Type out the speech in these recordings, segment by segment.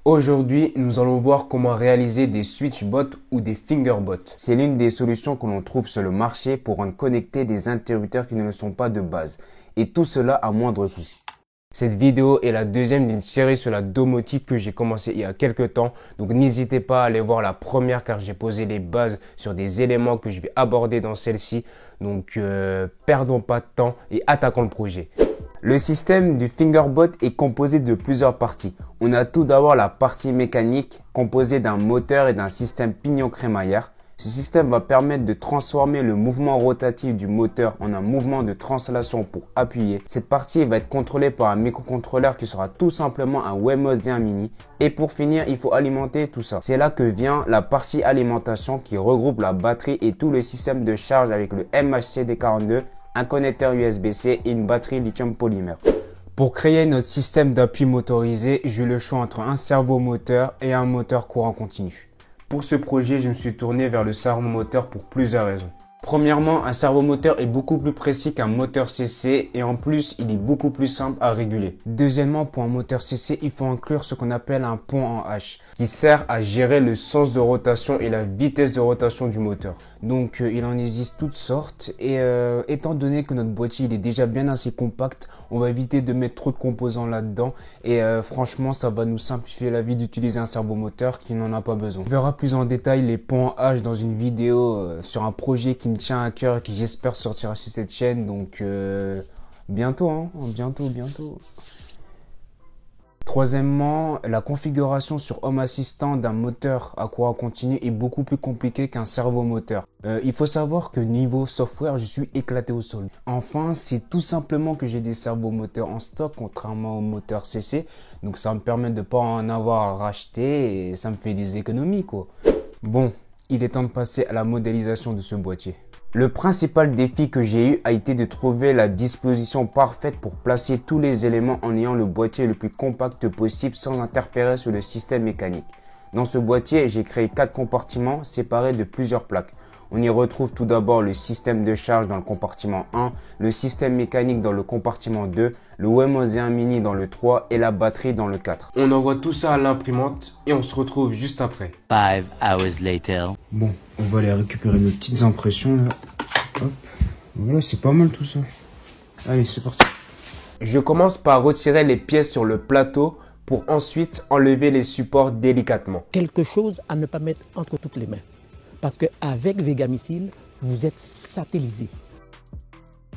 Aujourd'hui, nous allons voir comment réaliser des switchbots ou des fingerbots. C'est l'une des solutions que l'on trouve sur le marché pour rendre connectés des interrupteurs qui ne le sont pas de base. Et tout cela à moindre coût. Cette vidéo est la deuxième d'une série sur la domotique que j'ai commencé il y a quelques temps. Donc n'hésitez pas à aller voir la première car j'ai posé les bases sur des éléments que je vais aborder dans celle-ci. Donc perdons pas de temps et attaquons le projet. Le système du fingerbot est composé de plusieurs parties. On a tout d'abord la partie mécanique composée d'un moteur et d'un système pignon crémaillère. Ce système va permettre de transformer le mouvement rotatif du moteur en un mouvement de translation pour appuyer. Cette partie va être contrôlée par un microcontrôleur qui sera tout simplement un Wemos D1 Mini. Et pour finir, il faut alimenter tout ça. C'est là que vient la partie alimentation qui regroupe la batterie et tout le système de charge avec le MHCD42, un connecteur USB-C et une batterie lithium polymère. Pour créer notre système d'appui motorisé, j'ai eu le choix entre un servomoteur et un moteur courant continu. Pour ce projet, je me suis tourné vers le servomoteur pour plusieurs raisons. Premièrement, un servomoteur est beaucoup plus précis qu'un moteur CC et en plus, il est beaucoup plus simple à réguler. Deuxièmement, pour un moteur CC, il faut inclure ce qu'on appelle un pont en H qui sert à gérer le sens de rotation et la vitesse de rotation du moteur. Donc, il en existe toutes sortes et étant donné que notre boîtier il est déjà bien assez compact, on va éviter de mettre trop de composants là-dedans et franchement, ça va nous simplifier la vie d'utiliser un servomoteur qui n'en a pas besoin. On verra plus en détail les ponts en H dans une vidéo sur un projet qui me tient à cœur et qui j'espère sortira sur cette chaîne. Donc, bientôt, hein, bientôt. Troisièmement, la configuration sur Home Assistant d'un moteur à courant continu est beaucoup plus compliquée qu'un servomoteur. Il faut savoir que niveau software, je suis éclaté au sol. Enfin, c'est tout simplement que j'ai des servomoteurs en stock contrairement au moteur CC. Donc ça me permet de ne pas en avoir à racheter et ça me fait des économies quoi. Bon, il est temps de passer à la modélisation de ce boîtier. Le principal défi que j'ai eu a été de trouver la disposition parfaite pour placer tous les éléments en ayant le boîtier le plus compact possible sans interférer sur le système mécanique. Dans ce boîtier, j'ai créé 4 compartiments séparés de plusieurs plaques. On y retrouve tout d'abord le système de charge dans le compartiment 1, le système mécanique dans le compartiment 2, le Wemos D1 Mini dans le 3 et la batterie dans le 4. On envoie tout ça à l'imprimante et on se retrouve juste après. 5 hours later. Bon, on va aller récupérer nos petites impressions là. Hop. Voilà, c'est pas mal tout ça. Allez, c'est parti. Je commence par retirer les pièces sur le plateau pour ensuite enlever les supports délicatement. Quelque chose à ne pas mettre entre toutes les mains. Parce qu'avec Vega Missile, vous êtes satellisé.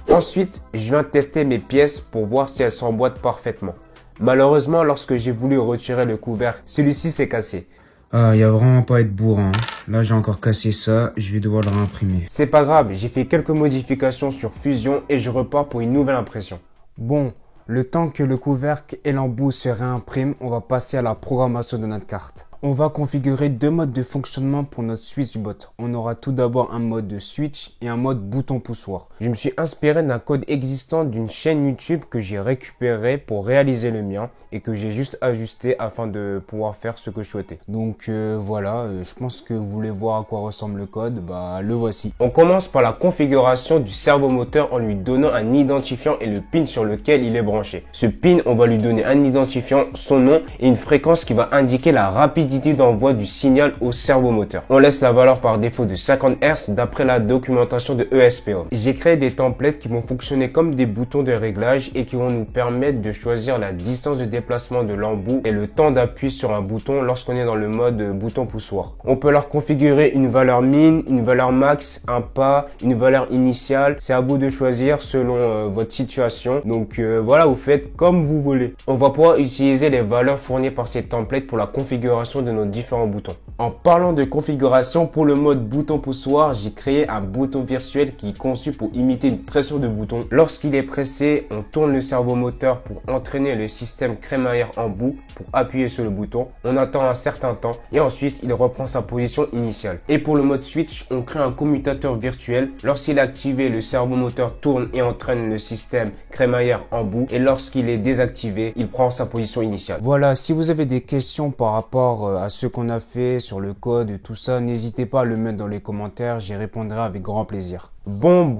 Ensuite, je viens tester mes pièces pour voir si elles s'emboîtent parfaitement. Malheureusement, lorsque j'ai voulu retirer le couvercle, celui-ci s'est cassé. Ah, il y a vraiment pas à être bourrin. Là, j'ai encore cassé ça, je vais devoir le réimprimer. C'est pas grave, j'ai fait quelques modifications sur Fusion et je repars pour une nouvelle impression. Bon, le temps que le couvercle et l'embout se réimpriment, on va passer à la programmation de notre carte. On va configurer 2 modes de fonctionnement pour notre switchbot. On aura tout d'abord un mode de switch et un mode bouton poussoir. Je me suis inspiré d'un code existant d'une chaîne YouTube que j'ai récupéré pour réaliser le mien et que j'ai juste ajusté afin de pouvoir faire ce que je souhaitais. Donc voilà, je pense que vous voulez voir à quoi ressemble le code, bah le voici. On commence par la configuration du servomoteur en lui donnant un identifiant et le pin sur lequel il est branché. Ce pin, on va lui donner un identifiant, son nom et une fréquence qui va indiquer la rapidité d'envoi du signal au servomoteur. On laisse la valeur par défaut de 50 Hz d'après la documentation de ESP-Home. J'ai créé des templates qui vont fonctionner comme des boutons de réglage et qui vont nous permettre de choisir la distance de déplacement de l'embout et le temps d'appui sur un bouton lorsqu'on est dans le mode bouton poussoir. On peut leur configurer une valeur min, une valeur max, un pas, une valeur initiale. C'est à vous de choisir selon votre situation. Donc voilà, vous faites comme vous voulez. On va pouvoir utiliser les valeurs fournies par ces templates pour la configuration de nos différents boutons. En parlant de configuration, pour le mode bouton poussoir, j'ai créé un bouton virtuel qui est conçu pour imiter une pression de bouton. Lorsqu'il est pressé, on tourne le servomoteur pour entraîner le système crémaillère embout pour appuyer sur le bouton. On attend un certain temps et ensuite il reprend sa position initiale. Et pour le mode switch, on crée un commutateur virtuel. Lorsqu'il est activé, le servomoteur tourne et entraîne le système crémaillère embout et lorsqu'il est désactivé, il prend sa position initiale. Voilà, si vous avez des questions par rapport à ce qu'on a fait sur le code et tout ça, n'hésitez pas à le mettre dans les commentaires, j'y répondrai avec grand plaisir. Bon.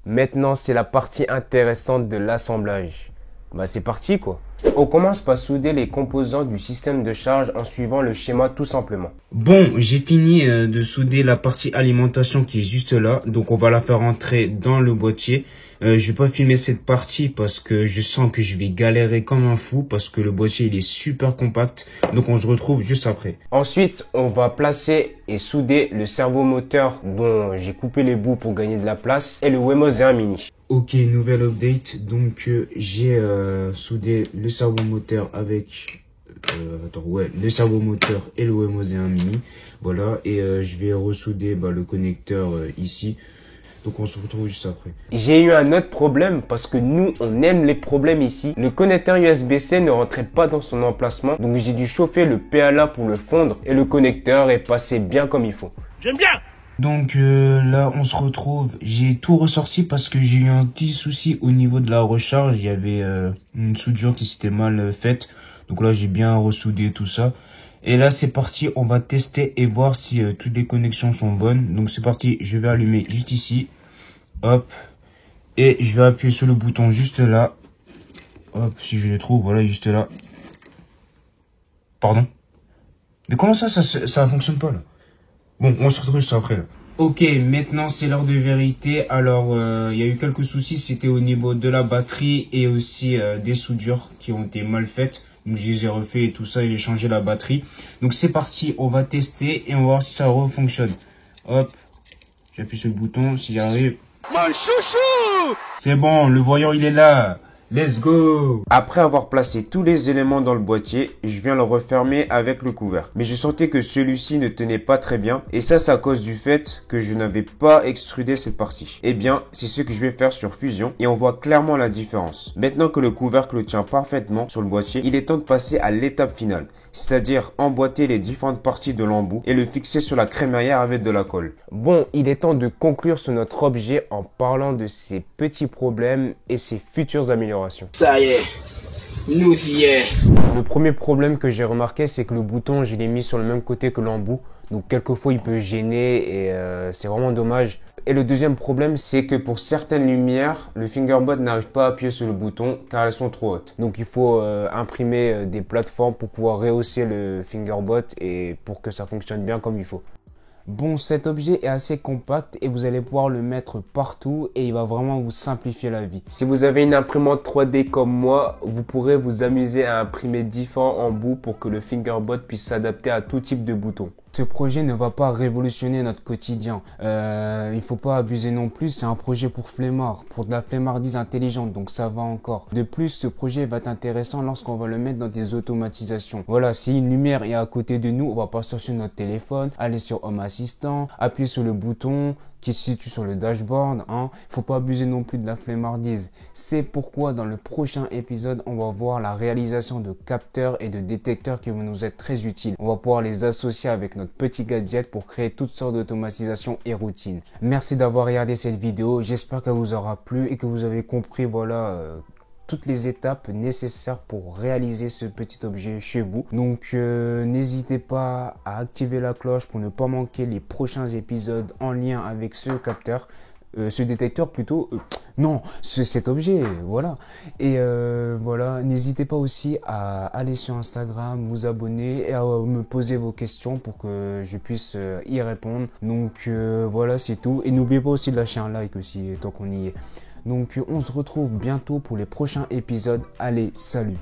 Maintenant, c'est la partie intéressante de l'assemblage. Bah c'est parti quoi. On commence par souder les composants du système de charge en suivant le schéma tout simplement. Bon, j'ai fini de souder la partie alimentation qui est juste là. Donc on va la faire entrer dans le boîtier. Je vais pas filmer cette partie parce que je sens que je vais galérer comme un fou parce que le boîtier il est super compact. Donc on se retrouve juste après. Ensuite, on va placer et souder le servomoteur dont j'ai coupé les bouts pour gagner de la place et le Wemo Z1 Mini. Ok, nouvelle update. Donc j'ai soudé le servomoteur avec le servomoteur et le Wemo Z1 Mini. Voilà, et je vais ressouder le connecteur ici. Donc on se retrouve juste après. J'ai eu un autre problème parce que nous, on aime les problèmes ici. Le connecteur USB-C ne rentrait pas dans son emplacement. Donc j'ai dû chauffer le PLA pour le fondre et le connecteur est passé bien comme il faut. J'aime bien! Donc là, on se retrouve. J'ai tout ressorti parce que j'ai eu un petit souci au niveau de la recharge. Il y avait une soudure qui s'était mal faite. Donc là, j'ai bien ressoudé tout ça. Et là, c'est parti. On va tester et voir si toutes les connexions sont bonnes. Donc c'est parti. Je vais allumer juste ici. Hop. Et je vais appuyer sur le bouton juste là. Hop, si je le trouve. Voilà, juste là. Pardon. Mais comment ça fonctionne pas là? Bon, on se retrouve juste après là. Ok, maintenant c'est l'heure de vérité. Alors, il y a eu quelques soucis. C'était au niveau de la batterie et aussi des soudures qui ont été mal faites. Donc, je les ai refait et tout ça. Et j'ai changé la batterie. Donc, c'est parti. On va tester et on va voir si ça refonctionne. Hop. J'appuie sur le bouton si j'y arrive. Mon chouchou! C'est bon, le voyant il est là. Let's go! Après avoir placé tous les éléments dans le boîtier, je viens le refermer avec le couvercle. Mais je sentais que celui-ci ne tenait pas très bien. Et ça, c'est à cause du fait que je n'avais pas extrudé cette partie. Eh bien, c'est ce que je vais faire sur Fusion. Et on voit clairement la différence. Maintenant que le couvercle tient parfaitement sur le boîtier, il est temps de passer à l'étape finale. C'est-à-dire emboîter les différentes parties de l'embout et le fixer sur la crémaillère avec de la colle. Bon, il est temps de conclure sur notre objet en parlant de ses petits problèmes et ses futures améliorations. Ça y est, nous y est. Le premier problème que j'ai remarqué, c'est que le bouton, je l'ai mis sur le même côté que l'embout. Donc quelquefois, il peut gêner et c'est vraiment dommage. Et le deuxième problème, c'est que pour certaines lumières, le fingerbot n'arrive pas à appuyer sur le bouton car elles sont trop hautes. Donc il faut imprimer des plateformes pour pouvoir rehausser le fingerbot et pour que ça fonctionne bien comme il faut. Bon, cet objet est assez compact et vous allez pouvoir le mettre partout et il va vraiment vous simplifier la vie. Si vous avez une imprimante 3D comme moi, vous pourrez vous amuser à imprimer différents embouts pour que le fingerbot puisse s'adapter à tout type de bouton. Ce projet ne va pas révolutionner notre quotidien. Il faut pas abuser non plus. C'est un projet pour flemmards, pour de la flemmardise intelligente, donc ça va encore. De plus, ce projet va être intéressant lorsqu'on va le mettre dans des automatisations. Voilà, si une lumière est à côté de nous, on va partir sur notre téléphone, aller sur Home Assistant, appuyer sur le bouton qui se situe sur le dashboard. Faut pas abuser non plus de la flemmardise. C'est pourquoi dans le prochain épisode, on va voir la réalisation de capteurs et de détecteurs qui vont nous être très utiles. On va pouvoir les associer avec notre petit gadget pour créer toutes sortes d'automatisation et routines. Merci d'avoir regardé cette vidéo. J'espère qu'elle vous aura plu et que vous avez compris, toutes les étapes nécessaires pour réaliser ce petit objet chez vous. Donc n'hésitez pas à activer la cloche pour ne pas manquer les prochains épisodes en lien avec ce capteur, ce détecteur plutôt, cet objet, voilà. Et voilà, n'hésitez pas aussi à aller sur Instagram, vous abonner et à me poser vos questions pour que je puisse y répondre. Donc voilà, c'est tout. Et n'oubliez pas aussi de lâcher un like aussi tant qu'on y est. Donc on se retrouve bientôt pour les prochains épisodes. Allez, salut!